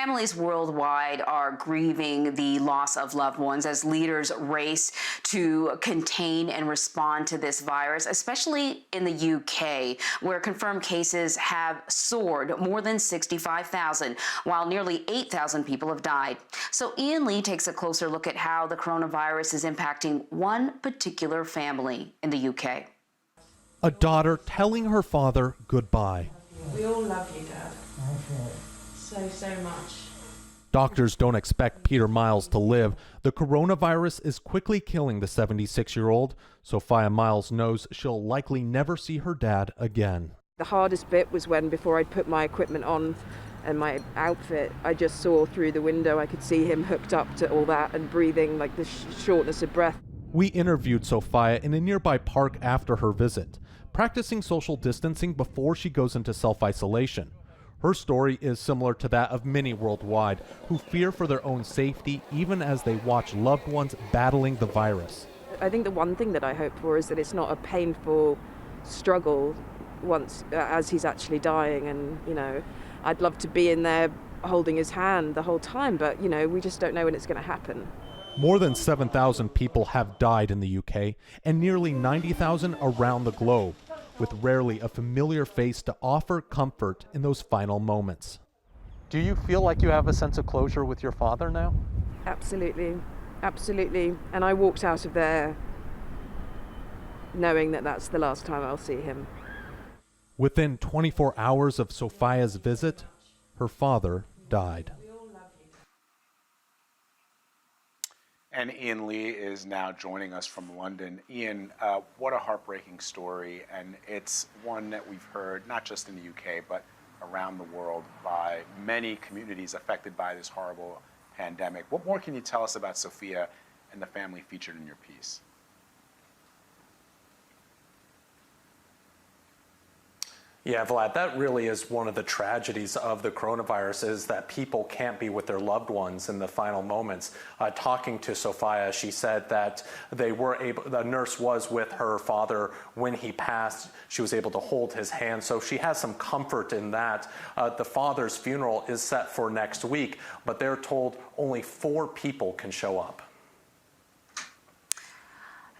Families worldwide are grieving the loss of loved ones as leaders race to contain and respond to this virus, especially in the UK, where confirmed cases have soared more than 65,000, while nearly 8,000 people have died. So Ian Lee takes a closer look at how the coronavirus is impacting one particular family in the UK. A daughter telling her father goodbye. We all love you, Dad. So much. Doctors don't expect Peter Myles to live. The coronavirus is quickly killing the 76-year-old. Sophia Myles knows she'll likely never see her dad again. The hardest bit was when, before I'd put my equipment on and my outfit, I just saw through the window. I could see him hooked up to all that and breathing, like the shortness of breath. We interviewed Sophia in a nearby park after her visit, practicing social distancing before she goes into self-isolation. Her story is similar to that of many worldwide who fear for their own safety even as they watch loved ones battling the virus. I think the one thing that I hope for is that it's not a painful struggle once as he's actually dying, and I'd love to be in there holding his hand the whole time, but we just don't know when it's going to happen. More than 7,000 people have died in the UK and nearly 90,000 around the globe, with rarely a familiar face to offer comfort in those final moments. Do you feel like you have a sense of closure with your father now? Absolutely, absolutely. And I walked out of there knowing that that's the last time I'll see him. Within 24 hours of Sophia's visit, her father died. And Ian Lee is now joining us from London. Ian, what a heartbreaking story, and it's one that we've heard not just in the UK, but around the world by many communities affected by this horrible pandemic. What more can you tell us about Sophia and the family featured in your piece? Yeah, Vlad, that really is one of the tragedies of the coronavirus, is that people can't be with their loved ones in the final moments. Talking to Sophia, she said that the nurse was with her father when he passed. She was able to hold his hand, so she has some comfort in that. The father's funeral is set for next week, but they're told only 4 people can show up.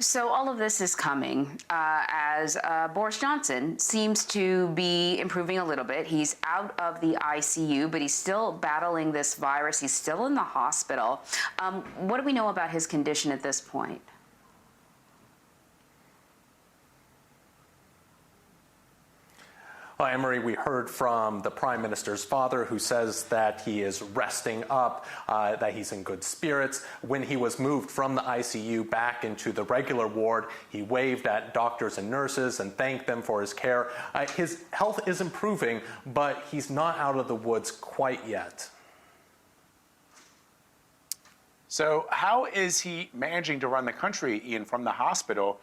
So all of this is coming as Boris Johnson seems to be improving a little bit. He's out of the ICU, but he's still battling this virus. He's still in the hospital. What do we know about his condition at this point? Well, Emery, we heard from the Prime Minister's father, who says that he is resting up, that he's in good spirits. When he was moved from the ICU back into the regular ward, he waved at doctors and nurses and thanked them for his care. His health is improving, but he's not out of the woods quite yet. So how is he managing to run the country, Ian, from the hospital?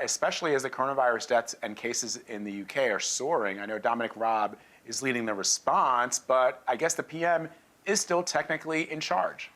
Especially as the coronavirus deaths and cases in the UK are soaring. I know Dominic Raab is leading the response, but I guess the PM is still technically in charge.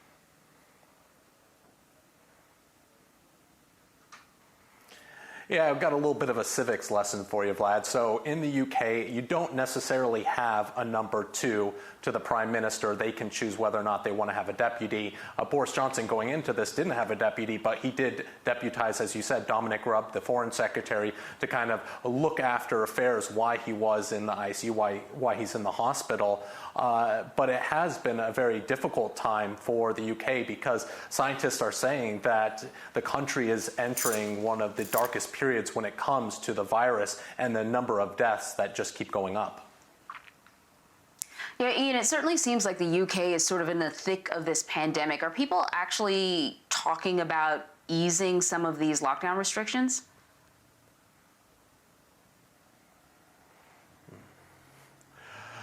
Yeah, I've got a little bit of a civics lesson for you, Vlad. So in the UK, you don't necessarily have a number 2 to the Prime Minister. They can choose whether or not they want to have a deputy. Boris Johnson going into this didn't have a deputy, but he did deputize, as you said, Dominic Raab, the Foreign Secretary, to kind of look after affairs, why he was in the ICU, why he's in the hospital. But it has been a very difficult time for the UK because scientists are saying that the country is entering one of the darkest periods when it comes to the virus and the number of deaths that just keep going up. Yeah, Ian, it certainly seems like the UK is sort of in the thick of this pandemic. Are people actually talking about easing some of these lockdown restrictions?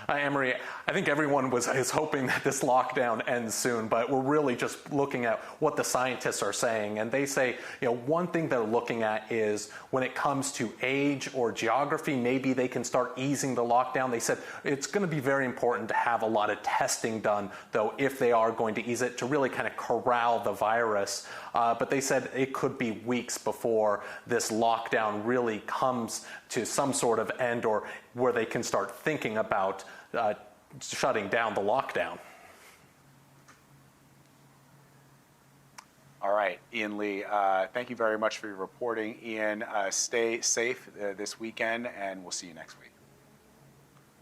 Emery, I think everyone is hoping that this lockdown ends soon, but we're really just looking at what the scientists are saying. And they say, one thing they're looking at is when it comes to age or geography, maybe they can start easing the lockdown. They said it's going to be very important to have a lot of testing done, though, if they are going to ease it, to really kind of corral the virus. But they said it could be weeks before this lockdown really comes to some sort of end, or where they can start thinking about shutting down the lockdown. right, Ian Lee, thank you very much for your reporting. Ian, stay safe this weekend, and we'll see you next week.